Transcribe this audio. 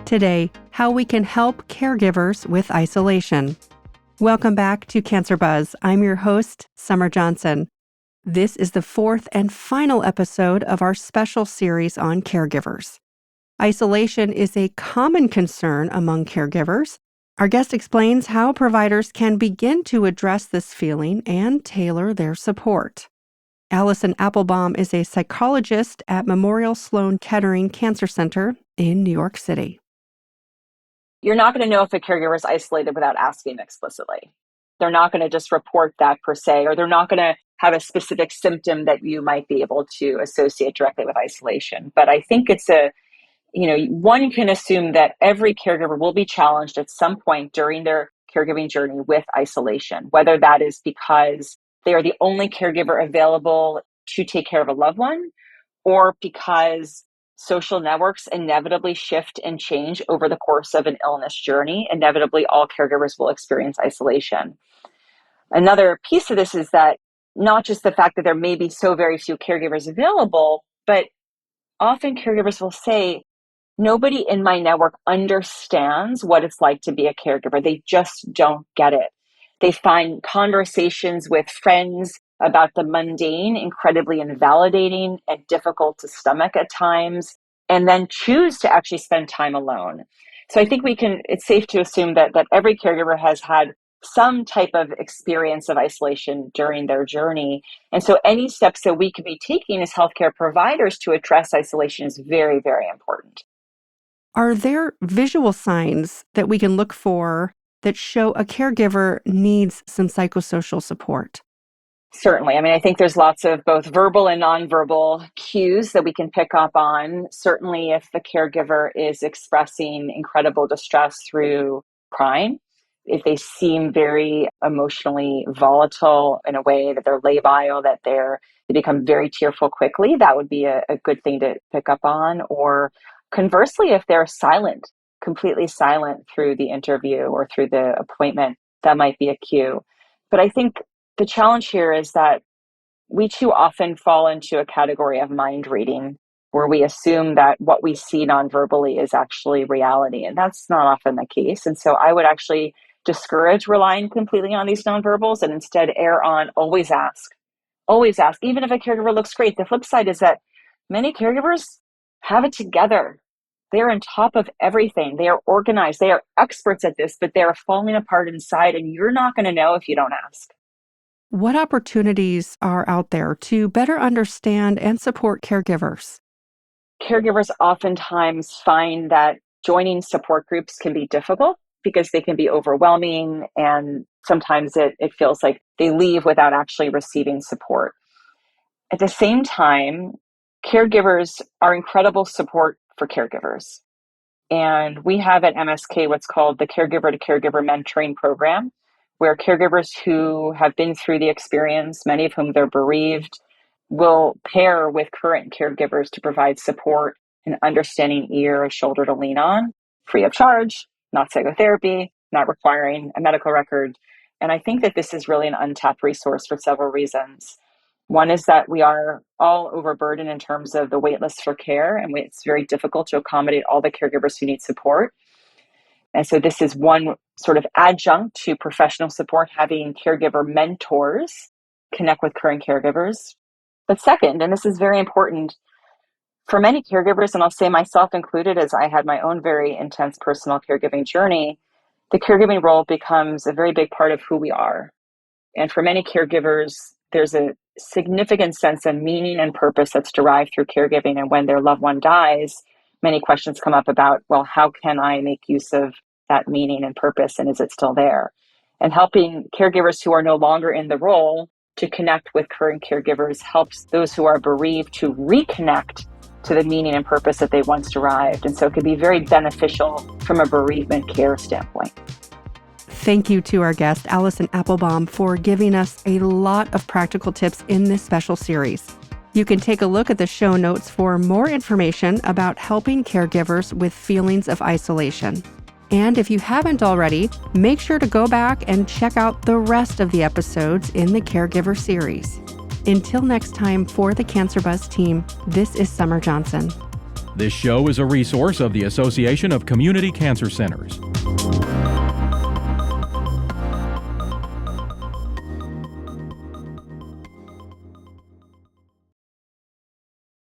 Today, how we can help caregivers with isolation. Welcome back to Cancer Buzz. I'm your host, Summer Johnson. This is the fourth and final episode of our special series on caregivers. Isolation is a common concern among caregivers. Our guest explains how providers can begin to address this feeling and tailor their support. Allison Applebaum is a psychologist at Memorial Sloan Kettering Cancer Center in New York City. You're not going to know if a caregiver is isolated without asking explicitly. They're not going to just report that per se, or they're not going to have a specific symptom that you might be able to associate directly with isolation. But I think one can assume that every caregiver will be challenged at some point during their caregiving journey with isolation, whether that is because they are the only caregiver available to take care of a loved one, or because social networks inevitably shift and change over the course of an illness journey. Inevitably, all caregivers will experience isolation. Another piece of this is that not just the fact that there may be so very few caregivers available, but often caregivers will say, nobody in my network understands what it's like to be a caregiver. They just don't get it. They find conversations with friends about the mundane incredibly invalidating and difficult to stomach at times, and then choose to actually spend time alone. So I think it's safe to assume that every caregiver has had some type of experience of isolation during their journey. And so any steps that we could be taking as healthcare providers to address isolation is very, very important. Are there visual signs that we can look for that show a caregiver needs some psychosocial support? Certainly. I think there's lots of both verbal and nonverbal cues that we can pick up on. Certainly, if the caregiver is expressing incredible distress through crying, if they seem very emotionally volatile in a way that they're labile, that they become very tearful quickly, that would be a good thing to pick up on. Or conversely, if they're silent, completely silent through the interview or through the appointment, that might be a cue. But I think the challenge here is that we too often fall into a category of mind reading, where we assume that what we see nonverbally is actually reality, and that's not often the case. And so I would actually discourage relying completely on these nonverbals and instead err on always ask. Always ask, even if a caregiver looks great. The flip side is that many caregivers have it together. They're on top of everything. They are organized. They are experts at this, but they're falling apart inside, and you're not going to know if you don't ask. What opportunities are out there to better understand and support caregivers? Caregivers oftentimes find that joining support groups can be difficult because they can be overwhelming, and sometimes it feels like they leave without actually receiving support. At the same time, caregivers are incredible support for caregivers. And we have at MSK what's called the Caregiver to Caregiver Mentoring Program, where caregivers who have been through the experience, many of whom they're bereaved, will pair with current caregivers to provide support, an understanding ear, a shoulder to lean on, free of charge, not psychotherapy, not requiring a medical record. And I think that this is really an untapped resource for several reasons. One is that we are all overburdened in terms of the wait list for care, and it's very difficult to accommodate all the caregivers who need support. And so this is one sort of adjunct to professional support, having caregiver mentors connect with current caregivers. But second, and this is very important, for many caregivers, and I'll say myself included, as I had my own very intense personal caregiving journey, the caregiving role becomes a very big part of who we are. And for many caregivers, there's a significant sense of meaning and purpose that's derived through caregiving. And when their loved one dies, many questions come up about, well, how can I make use of that meaning and purpose, and is it still there? And helping caregivers who are no longer in the role to connect with current caregivers helps those who are bereaved to reconnect to the meaning and purpose that they once derived. And so it can be very beneficial from a bereavement care standpoint. Thank you to our guest, Allison Applebaum, for giving us a lot of practical tips in this special series. You can take a look at the show notes for more information about helping caregivers with feelings of isolation. And if you haven't already, make sure to go back and check out the rest of the episodes in the Caregiver series. Until next time, for the Cancer Buzz team, this is Summer Johnson. This show is a resource of the Association of Community Cancer Centers.